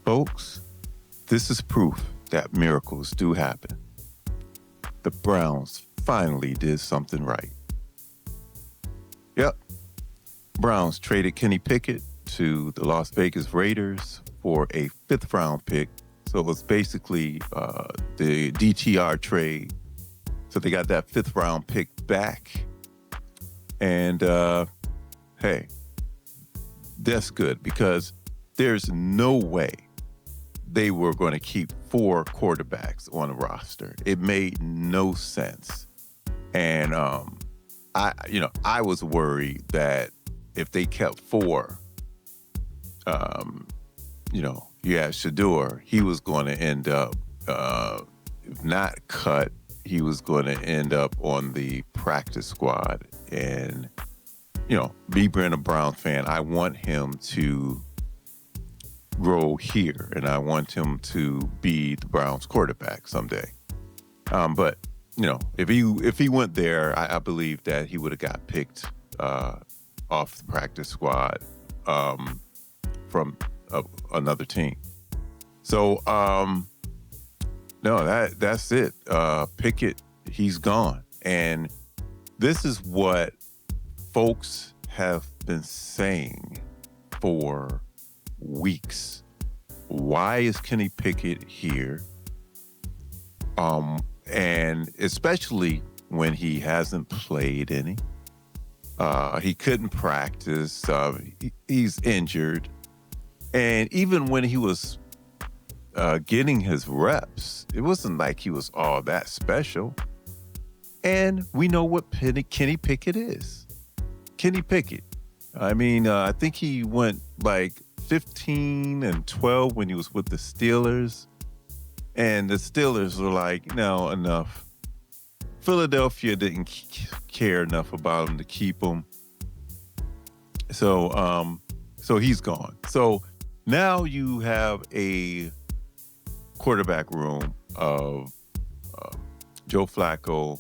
Folks, this is proof that miracles do happen. The Browns finally did something right. Yep, Browns traded Kenny Pickett to the Las Vegas Raiders for a 5th round pick. So it was basically the DTR trade. So they got that 5th round pick back. And hey, that's good because there's no way they were going to keep 4 quarterbacks on the roster. It made no sense. And I was worried that if they kept 4, you had Shedeur, he was going to end up, if not cut, he was going to end up on the practice squad. And, me being a Browns fan, I want him to grow here, and I want him to be the Browns quarterback someday. But if he went there, I believe that he would have got picked off the practice squad from another team. So no, that's it. Pickett, he's gone, and this is what folks have been saying for weeks. Why is Kenny Pickett here? And especially when he hasn't played any. He couldn't practice. He's injured. And even when he was getting his reps, it wasn't like he was all that special. And we know what Kenny Pickett is. Kenny Pickett. I mean, I think he went like 15-12 when he was with the Steelers. And the Steelers were like, no, enough. Philadelphia didn't care enough about him to keep him. So he's gone. So now you have a quarterback room of Joe Flacco,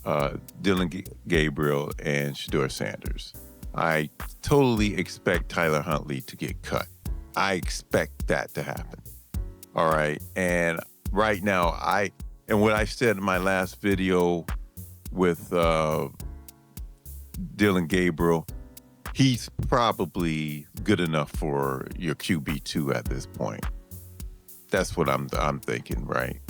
Dylan Gabriel, and shedeursanders. I totally expect Tyler Huntley to get cut. I expect that to happen. All right. And right now, what I said in my last video with Dylan Gabriel, he's probably good enough for your QB2 at this point. That's what I'm thinking, right?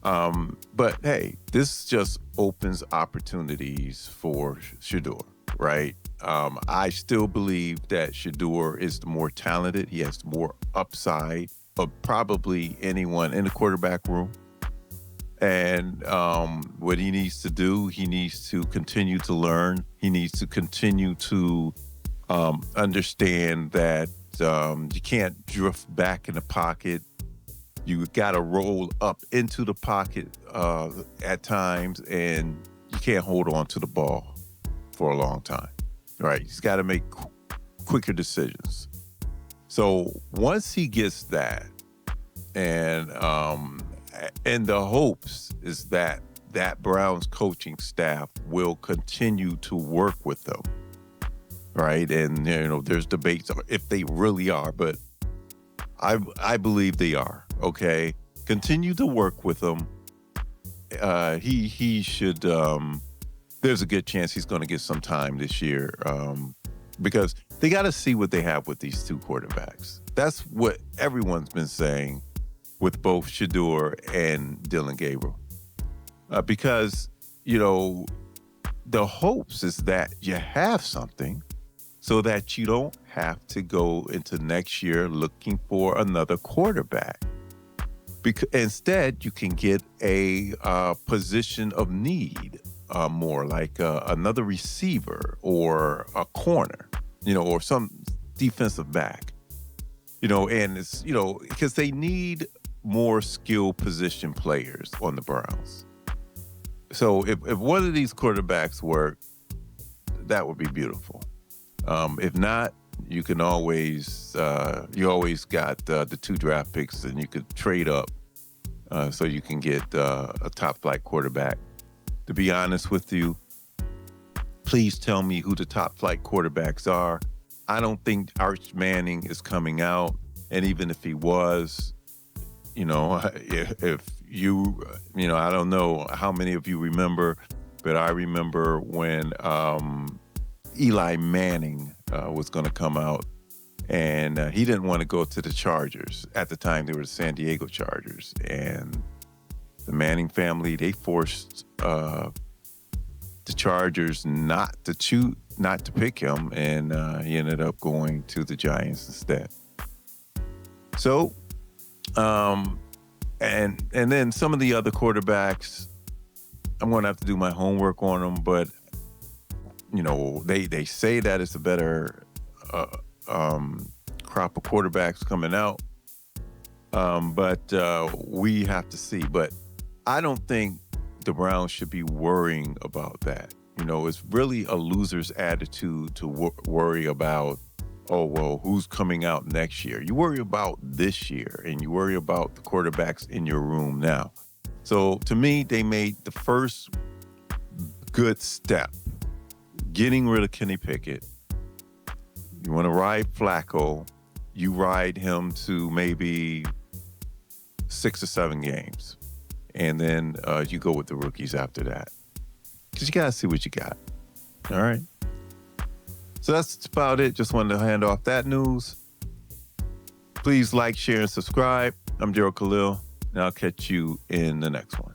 But hey, this just opens opportunities for Shedeur, right? I still believe that Shedeur is the more talented. He has more upside of probably anyone in the quarterback room. And what he needs to do, he needs to continue to learn. He needs to continue to understand that you can't drift back in the pocket. You got to roll up into the pocket at times, and you can't hold on to the ball for a long time. Right? He's got to make quicker decisions. So once he gets that, and the hopes is that Browns coaching staff will continue to work with them, right? And there's debates if they really are, but I believe they are. Okay, continue to work with them. He should. There's a good chance he's going to get some time this year because they got to see what they have with these 2 quarterbacks. That's what everyone's been saying with both Shedeur and Dylan Gabriel. Because, the hopes is that you have something so that you don't have to go into next year looking for another quarterback. Because instead, you can get a position of need, more like another receiver or a corner, or some defensive back. And it's, because they need more skilled position players on the Browns. So if one of these quarterbacks work, that would be beautiful. If not, you can always, you always got the 2 draft picks, and you could trade up so you can get a top flight quarterback. To be honest with you, please tell me who the top flight quarterbacks are. I don't think Arch Manning is coming out. And even if he was, if you, I don't know how many of you remember, but I remember when Eli Manning was going to come out, and he didn't want to go to the Chargers. At the time, they were the San Diego Chargers. And the Manning family, they forced the Chargers not to pick him, and he ended up going to the Giants instead. So, and then some of the other quarterbacks, I'm going to have to do my homework on them, but they say that it's a better crop of quarterbacks coming out, but we have to see. But I don't think the Browns should be worrying about that. It's really a loser's attitude to worry about, oh, well, who's coming out next year? You worry about this year, and you worry about the quarterbacks in your room now. So to me, they made the first good step, getting rid of Kenny Pickett. You want to ride Flacco, you ride him to maybe 6 or 7 games. And then you go with the rookies after that. Because you got to see what you got. All right? So that's about it. Just wanted to hand off that news. Please like, share, and subscribe. I'm Gerald Khalil, and I'll catch you in the next one.